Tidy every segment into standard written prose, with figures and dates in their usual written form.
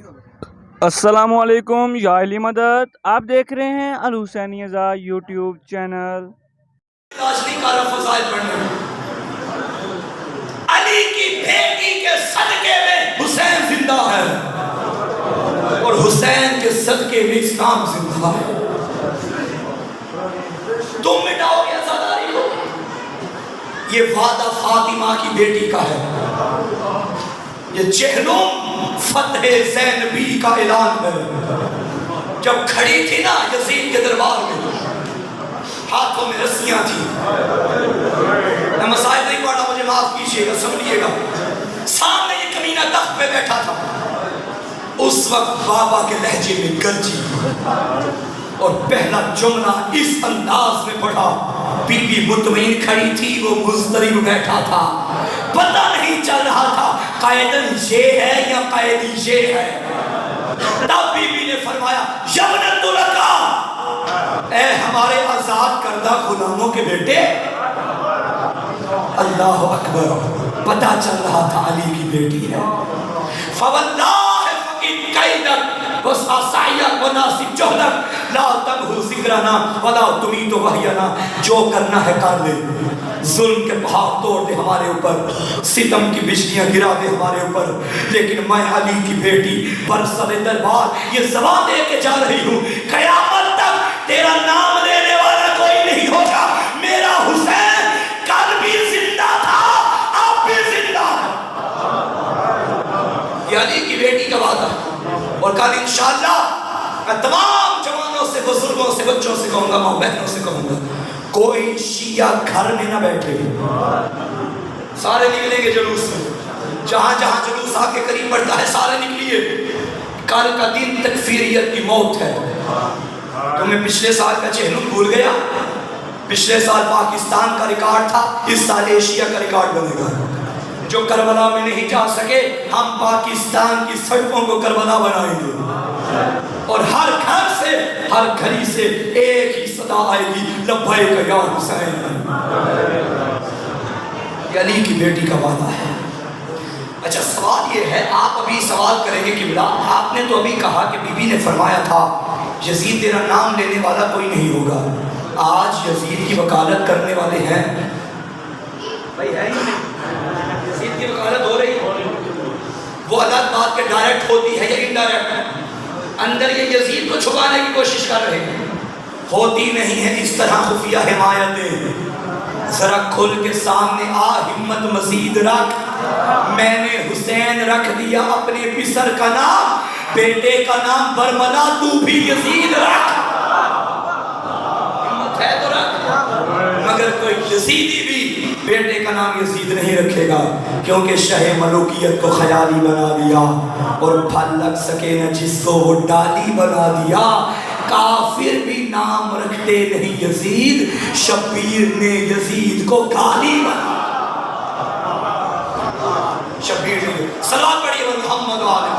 السلام علیکم یا علی مدد، آپ دیکھ رہے ہیں الحسینی ازا یوٹیوب چینل۔ علی کی بیٹی کے صدقے میں حسین زندہ ہے اور حسین کے صدقے میں اسلام زندہ ہے۔ تم مٹاؤ گے عزاداری کو، یہ وعدہ فاطمہ کی بیٹی کا ہے، یہ چہلم فتح زینبی کا اعلان ہے۔ جب کھڑی تھی نا یزید کے دربار میں، ہاتھوں میں رسیاں تھی، میں مسائل نہیں پڑھا، مجھے معاف کیجئے گا، سمجھیے گا۔ سامنے یہ کمینہ تخت پہ بیٹھا تھا، اس وقت بابا کے لہجے میں گرجی اور پہلا جملہ اس انداز میں پڑھا۔ بی بی مطمئن کھڑی تھی، وہ مضطرب بیٹھا تھا، پتہ نہیں چل رہا تھا قائدن یہ ہے یا قائدی یہ ہے۔ تب بی بی نے فرمایا یبنت لکا، اے ہمارے آزاد کردہ غلاموں کے بیٹے۔ اللہ اکبر، پتہ چل رہا تھا علی کی بیٹی ہے۔ فواللہ فقید قیدک وسعیک وناسب جہدک لا تنہو ذکرنا ولا تمیت وحینا، جو کرنا ہے کر لے، ظلم کے پہاڑ توڑ دے ہمارے اوپر، ستم کی بجلیاں گرا دے ہمارے اوپر، لیکن میں علی کی بیٹی برسر دربار یہ زبان دے کے جا رہی ہوں، قیامت تک تیرا نام لینے والا کوئی نہیں ہوگا۔ میرا حسین کل بھی زندہ تھا، اب بھی زندہ ہے۔ یہ علی کی بیٹی کا وعدہ ہے، اور کل انشاءاللہ میں تمام جوانوں سے، بزرگوں سے، بچوں سے کہوں گا، ماں بہنوں سے کہوں گا، کوئی شیعہ گھر میں نہ بیٹھے، سارے نکلیں گے جلوس میں، جہاں جہاں جلوس آ کے قریب بڑھتا ہے سارے نکلیے۔ کل کا دن تکفیریت کی موت ہے۔ تمہیں پچھلے سال کا چہلم بھول گیا؟ پچھلے سال پاکستان کا ریکارڈ تھا، اس سال ایشیا کا ریکارڈ بنے گا۔ جو کربلا میں نہیں جا سکے، ہم پاکستان کی سڑکوں کو کربلا بنائیں گے، اور ہر گھر سے، ہر گھری سے ایک ہی صدا آئے گی، لبیک یا حسین۔ یہ علی کی بیٹی کا وعدہ ہے۔ اچھا سوال یہ ہے، آپ ابھی سوال کریں گے قبلہ، آپ نے تو ابھی کہا کہ بی بی نے فرمایا تھا یزید تیرا نام لینے والا کوئی نہیں ہوگا، آج یزید کی وکالت کرنے والے ہیں بھائی، ہے ہی یزید کی وکالت ہو رہی ہے، وہ الگ بات کے ڈائریکٹ ہوتی ہے یا انڈائریکٹ، اندر یہ یزید کو چھپانے کی کوشش کر رہے ہیں، ہوتی نہیں ہے اس طرح خفیہ حمایتیں۔ ذرا کھل کے سامنے آ، ہمت مزید رکھ، میں نے حسین رکھ دیا اپنے پسر کا نام، بیٹے کا نام برملا، تو بھی یزید رکھ، ہمت ہے تو رکھ، مگر کوئی یزیدی بھی بیٹے کا نام یزید نہیں رکھے گا، کیونکہ شہ ملوکیت کو خیالی بنا دیا، اور پھل لگ سکے نہ جس کو وہ ڈالی بنا دیا۔ کافر بھی نام رکھتے نہیں یزید، شبیر نے یزید کو گالی بنا، شبیر نے صلوات پڑھیے محمد وآلہ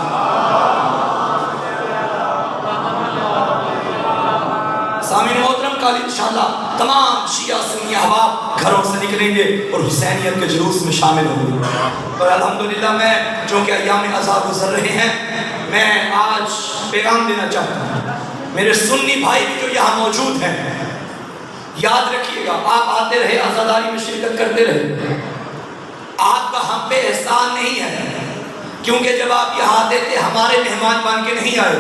سامعین محترم، کل انشاءاللہ تمام شیعہ سنی احباب گھروں سے نکلیں گے اور حسینیت کے جلوس میں شامل ہوں گے، اور الحمدللہ میں جو کہ ایام عزا گزر رہے ہیں، میں آج پیغام دینا چاہتا ہوں۔ میرے سنی بھائی بھی جو یہاں موجود ہیں، یاد رکھیے گا، آپ آتے رہے، عزاداری میں شرکت کرتے رہے، آپ کا ہم پہ احسان نہیں ہے، کیونکہ جب آپ یہاں آتے تھے ہمارے مہمان بن کے نہیں آئے،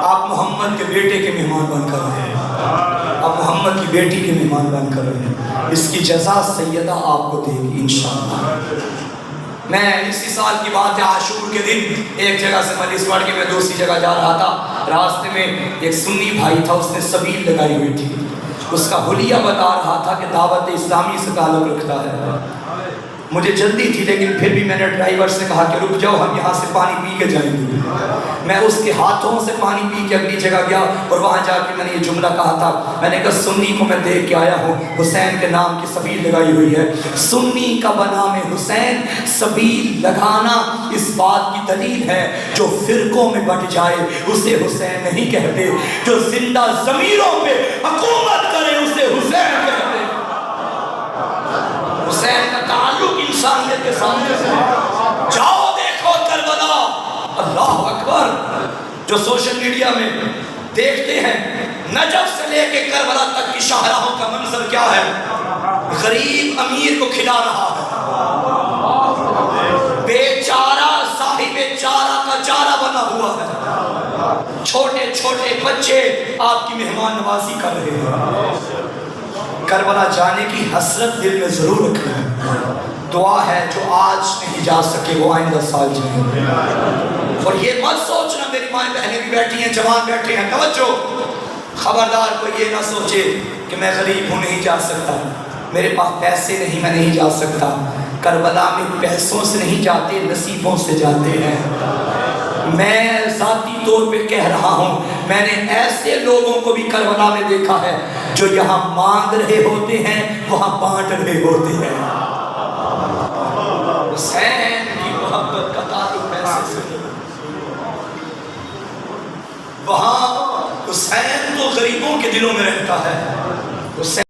آپ محمد کے بیٹے کے مہمان بن کر رہے ہیں، آپ محمد کی بیٹی کے مہمان بن کر رہے ہیں، اس کی جزا سیدہ آپ کو دے گی انشاءاللہ۔ میں اسی سال کی بات ہے، عاشور کے دن ایک جگہ سے مجلس پڑھ کے میں دوسری جگہ جا رہا تھا، راستے میں ایک سنی بھائی تھا، اس نے سبیل لگائی ہوئی تھی، اس کا حلیہ بتا رہا تھا کہ دعوت اسلامی سے تعلق رکھتا ہے۔ مجھے جلدی تھی، لیکن پھر بھی میں نے ڈرائیور سے کہا کہ رک جاؤ، ہم یہاں سے پانی پی کے جائیں گے۔ میں اس کے ہاتھوں سے پانی پی کے اگلی جگہ گیا، اور وہاں جا کے میں نے یہ جملہ کہا تھا، میں نے کہا سنی کو میں دیکھ کے آیا ہوں، حسین کے نام کی سبیل لگائی ہوئی ہے، سنی کا بنام حسین سبیل لگانا اس بات کی دلیل ہے، جو فرقوں میں بٹ جائے اسے حسین نہیں کہتے، جو زندہ ضمیروں پہ حکومت کرے اسے حسین کہتے۔ حسین کا تعلق انسانیت کے سامنے سے، جاؤ دیکھو کربلا، جو سوشل میڈیا میں دیکھتے ہیں نجف سے لے کے کربلا تک کی شاہراہوں کا منظر کیا ہے؟ غریب امیر کو کھلا رہا ہے، بیچارہ صاحب چارہ کا چارہ بنا ہوا ہے، چھوٹے چھوٹے بچے آپ کی مہمان نوازی کر رہے ہیں۔ کربلا جانے کی حسرت دل میں ضرور رکھیں، دعا ہے جو آج نہیں جا سکے وہ آئندہ سال جائیں۔ اور یہ مت سوچنا، میری مائیں بہنیں بھی بیٹھی ہیں، جوان بیٹھے ہیں، توجہ، خبردار کوئی یہ نہ سوچے کہ میں غریب ہوں نہیں جا سکتا، میرے پاس پیسے نہیں میں نہیں جا سکتا۔ کربلا میں پیسوں سے نہیں جاتے، نصیبوں سے جاتے ہیں۔ میں ذاتی طور پہ کہہ رہا ہوں، میں نے ایسے لوگوں کو بھی کربلا میں دیکھا ہے جو یہاں مانگ رہے ہوتے ہیں وہاں بانٹ رہے ہوتے ہیں۔ حسین کی محبت کا تعلق پیسے سے نہیں، وہاں حسین تو غریبوں کے دلوں میں رہتا ہے۔ حسین